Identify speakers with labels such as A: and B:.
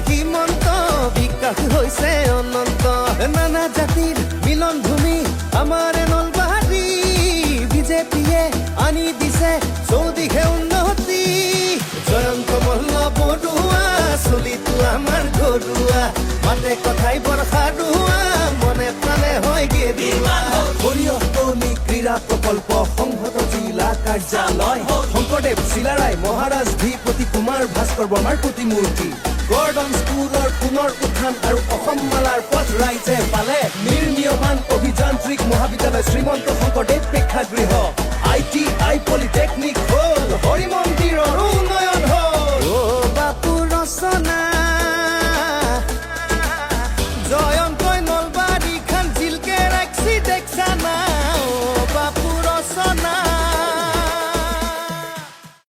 A: হিমন্ত বিকাশ হৈছে অনন্ত নানা জাতিৰ মিলন ভূমি আমাৰ নলবাৰী বিজেপিয়ে আনি দিছে চৌদিশে উন্নতি জয়ন্ত মল্ল বৰুৱা চলিতো আমাৰ ঘৰুৱা মাতে কথাই বৰষাৰুৱা মনে প্ৰাণে হয় গেৰুৱা সৰিয়হতলী ক্ৰীড়া প্ৰকল্প সংহত জিলা কাৰ্যালয় শংকৰদেৱ চিলাৰায় মহাৰাজ ধীপতি কুমাৰ ভাস্কৰ বৰ্মাৰ প্ৰতিমূৰ্তি গৰ্ডন স্কুলৰ পুনৰ উত্থান আৰু অসম মালাৰ পথ ৰাইজে পালে নিৰ্মীয়মান অভিযান্ত্ৰিক মহাবিদ্যালয় শ্ৰীমন্ত শংকৰদেৱ প্ৰেক্ষাগৃহ ITI পলিটেকনিক হল হৰি মন্দিৰৰ